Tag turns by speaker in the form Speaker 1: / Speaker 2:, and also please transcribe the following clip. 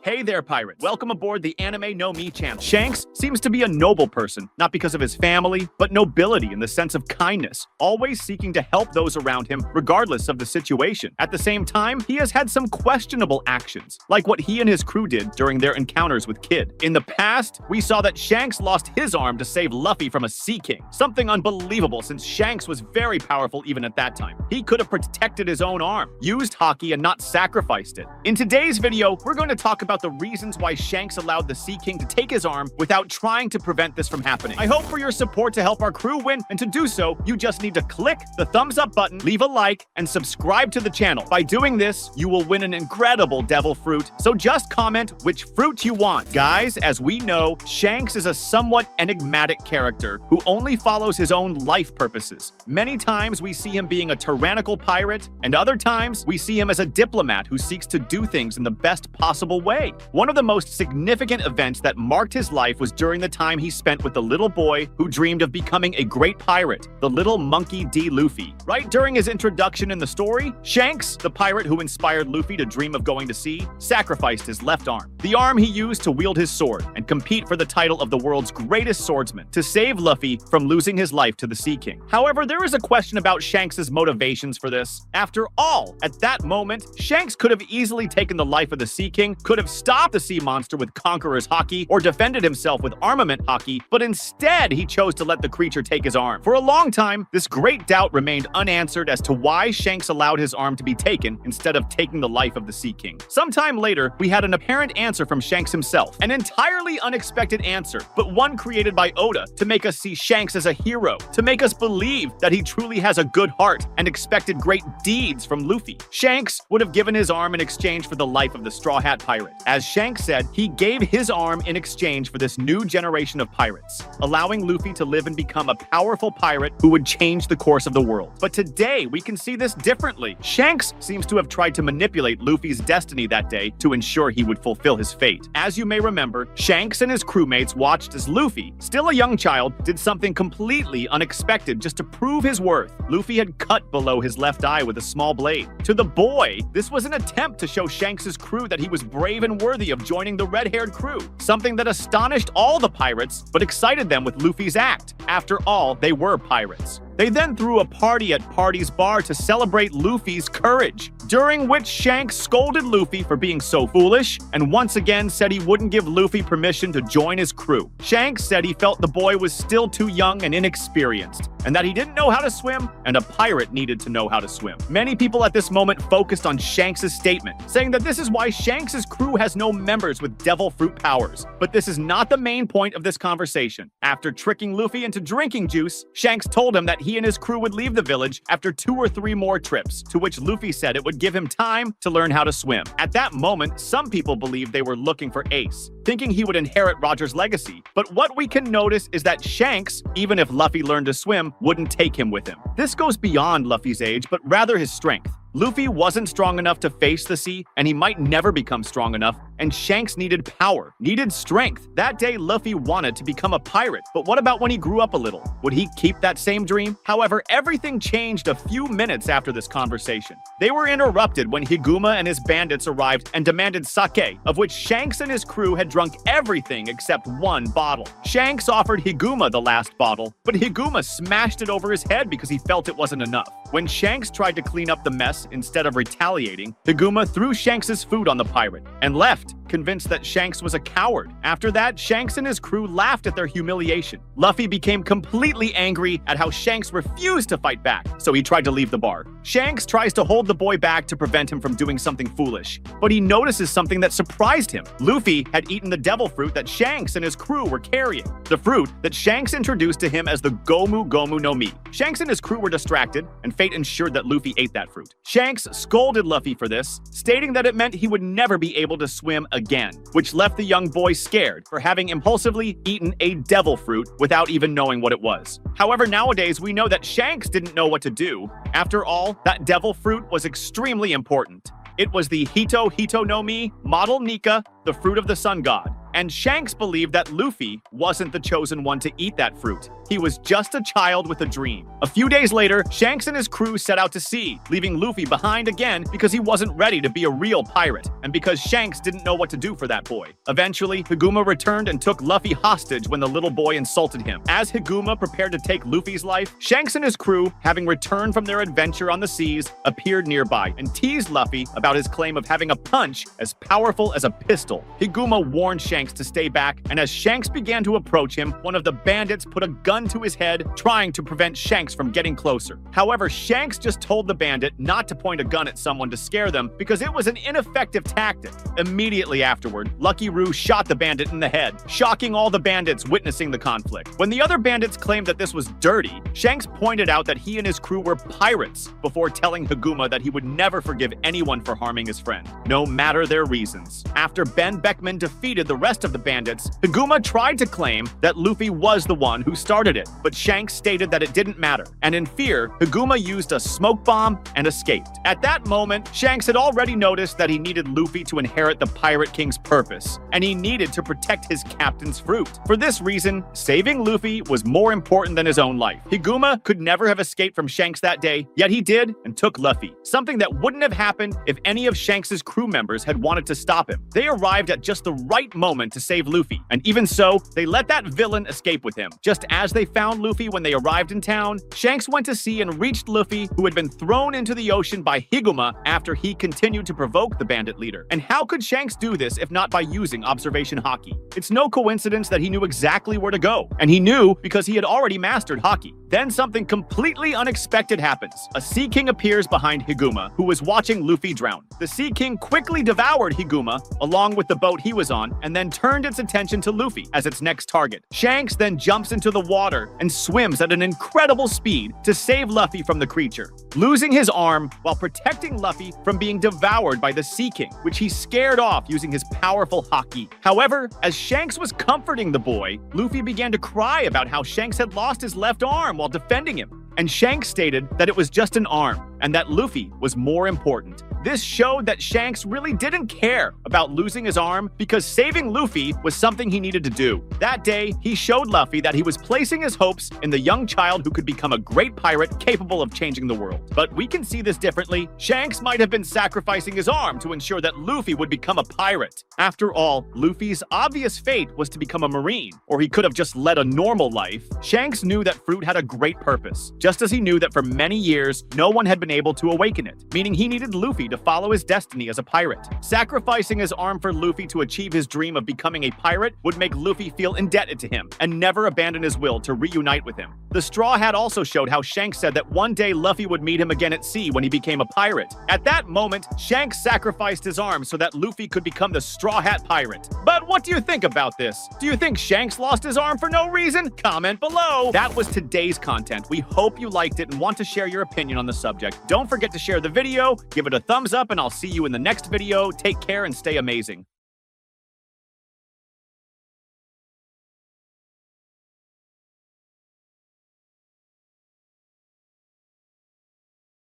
Speaker 1: Hey there, pirates. Welcome aboard the Anime No Me channel. Shanks seems to be a noble person, not because of his family, but nobility in the sense of kindness, always seeking to help those around him regardless of the situation. At the same time, he has had some questionable actions, like what he and his crew did during their encounters with Kid. In the past, we saw that Shanks lost his arm to save Luffy from a Sea King. Something unbelievable since Shanks was very powerful even at that time. He could have protected his own arm, used Haki, and not sacrificed it. In today's video, we're going to talk about the reasons why Shanks allowed the Sea King to take his arm without trying to prevent this from happening. I hope for your support to help our crew win, and to do so, you just need to click the thumbs up button, leave a like, and subscribe to the channel. By doing this, you will win an incredible devil fruit, so just comment which fruit you want. Guys, as we know, Shanks is a somewhat enigmatic character who only follows his own life purposes. Many times we see him being a tyrannical pirate, and other times we see him as a diplomat who seeks to do things in the best possible way. One of the most significant events that marked his life was during the time he spent with the little boy who dreamed of becoming a great pirate, the little monkey D. Luffy. Right during his introduction in the story, Shanks, the pirate who inspired Luffy to dream of going to sea, sacrificed his left arm, the arm he used to wield his sword and compete for the title of the world's greatest swordsman, to save Luffy from losing his life to the Sea King. However, there is a question about Shanks' motivations for this. After all, at that moment, Shanks could have easily taken the life of the Sea King, could have stopped the sea monster with Conqueror's Haki, or defended himself with Armament Haki, but instead he chose to let the creature take his arm. For a long time, this great doubt remained unanswered as to why Shanks allowed his arm to be taken instead of taking the life of the Sea King. Sometime later, we had an apparent answer from Shanks himself, an entirely unexpected answer, but one created by Oda to make us see Shanks as a hero, to make us believe that he truly has a good heart and expected great deeds from Luffy. Shanks would have given his arm in exchange for the life of the Straw Hat Pirate. As Shanks said, he gave his arm in exchange for this new generation of pirates, allowing Luffy to live and become a powerful pirate who would change the course of the world. But today, we can see this differently. Shanks seems to have tried to manipulate Luffy's destiny that day to ensure he would fulfill his fate. As you may remember, Shanks and his crewmates watched as Luffy, still a young child, did something completely unexpected just to prove his worth. Luffy had cut below his left eye with a small blade. To the boy, this was an attempt to show Shanks' crew that he was brave and worthy of joining the red-haired crew, something that astonished all the pirates but excited them with Luffy's act. After all, they were pirates. They then threw a party at Party's bar to celebrate Luffy's courage, during which Shanks scolded Luffy for being so foolish and once again said he wouldn't give Luffy permission to join his crew. Shanks said he felt the boy was still too young and inexperienced, and that he didn't know how to swim, and a pirate needed to know how to swim. Many people at this moment focused on Shanks' statement, saying that this is why Shanks' crew has no members with devil fruit powers. But this is not the main point of this conversation. After tricking Luffy into drinking juice, Shanks told him that he and his crew would leave the village after 2 or 3 more trips, to which Luffy said it would give him time to learn how to swim. At that moment, some people believed they were looking for Ace, thinking he would inherit Roger's legacy. But what we can notice is that Shanks, even if Luffy learned to swim, wouldn't take him with him. This goes beyond Luffy's age, but rather his strength. Luffy wasn't strong enough to face the sea, and he might never become strong enough, and Shanks needed power, needed strength. That day, Luffy wanted to become a pirate, but what about when he grew up a little? Would he keep that same dream? However, everything changed a few minutes after this conversation. They were interrupted when Higuma and his bandits arrived and demanded sake, of which Shanks and his crew had drunk everything except 1 bottle. Shanks offered Higuma the last bottle, but Higuma smashed it over his head because he felt it wasn't enough. When Shanks tried to clean up the mess, instead of retaliating, Higuma threw Shanks' food on the pirate and left, convinced that Shanks was a coward. After that, Shanks and his crew laughed at their humiliation. Luffy became completely angry at how Shanks refused to fight back, so he tried to leave the bar. Shanks tries to hold the boy back to prevent him from doing something foolish, but he notices something that surprised him. Luffy had eaten the devil fruit that Shanks and his crew were carrying, the fruit that Shanks introduced to him as the Gomu Gomu no Mi. Shanks and his crew were distracted, and fate ensured that Luffy ate that fruit. Shanks scolded Luffy for this, stating that it meant he would never be able to swim again, which left the young boy scared for having impulsively eaten a devil fruit without even knowing what it was. However, nowadays we know that Shanks didn't know what to do. After all, that devil fruit was extremely important. It was the Hito Hito no Mi, Model Nika, the fruit of the sun god. And Shanks believed that Luffy wasn't the chosen one to eat that fruit. He was just a child with a dream. A few days later, Shanks and his crew set out to sea, leaving Luffy behind again because he wasn't ready to be a real pirate, and because Shanks didn't know what to do for that boy. Eventually, Higuma returned and took Luffy hostage when the little boy insulted him. As Higuma prepared to take Luffy's life, Shanks and his crew, having returned from their adventure on the seas, appeared nearby and teased Luffy about his claim of having a punch as powerful as a pistol. Higuma warned Shanks to stay back, and as Shanks began to approach him, one of the bandits put a gun to his head, trying to prevent Shanks from getting closer. However, Shanks just told the bandit not to point a gun at someone to scare them because it was an ineffective tactic. Immediately afterward, Lucky Roo shot the bandit in the head, shocking all the bandits witnessing the conflict. When the other bandits claimed that this was dirty, Shanks pointed out that he and his crew were pirates before telling Higuma that he would never forgive anyone for harming his friend, no matter their reasons. After Ben Beckman defeated the rest of the bandits, Higuma tried to claim that Luffy was the one who started it, but Shanks stated that it didn't matter, and in fear, Higuma used a smoke bomb and escaped. At that moment, Shanks had already noticed that he needed Luffy to inherit the Pirate King's purpose, and he needed to protect his captain's fruit. For this reason, saving Luffy was more important than his own life. Higuma could never have escaped from Shanks that day, yet he did and took Luffy, something that wouldn't have happened if any of Shanks' crew members had wanted to stop him. They arrived at just the right moment to save Luffy, and even so, they let that villain escape with him. Just as they found Luffy when they arrived in town, Shanks went to sea and reached Luffy, who had been thrown into the ocean by Higuma after he continued to provoke the bandit leader. And how could Shanks do this if not by using observation Haki? It's no coincidence that he knew exactly where to go, and he knew because he had already mastered Haki. Then something completely unexpected happens. A Sea King appears behind Higuma, who was watching Luffy drown. The Sea King quickly devoured Higuma, along with the boat he was on, and then turned its attention to Luffy as its next target. Shanks then jumps into the water and swims at an incredible speed to save Luffy from the creature, losing his arm while protecting Luffy from being devoured by the Sea King, which he scared off using his powerful Haki. However, as Shanks was comforting the boy, Luffy began to cry about how Shanks had lost his left arm while defending him. And Shanks stated that it was just an arm, and that Luffy was more important. This showed that Shanks really didn't care about losing his arm because saving Luffy was something he needed to do. That day, he showed Luffy that he was placing his hopes in the young child who could become a great pirate capable of changing the world. But we can see this differently. Shanks might have been sacrificing his arm to ensure that Luffy would become a pirate. After all, Luffy's obvious fate was to become a marine, or he could have just led a normal life. Shanks knew that fruit had a great purpose, just as he knew that for many years, no one had been able to awaken it, meaning he needed Luffy to follow his destiny as a pirate. Sacrificing his arm for Luffy to achieve his dream of becoming a pirate would make Luffy feel indebted to him and never abandon his will to reunite with him. The Straw Hat also showed how Shanks said that one day Luffy would meet him again at sea when he became a pirate. At that moment, Shanks sacrificed his arm so that Luffy could become the Straw Hat Pirate. But what do you think about this? Do you think Shanks lost his arm for no reason? Comment below! That was today's content. We hope you liked it and want to share your opinion on the subject. Don't forget to share the video, give it a thumbs up, and I'll see you in the next video. Take care and stay amazing.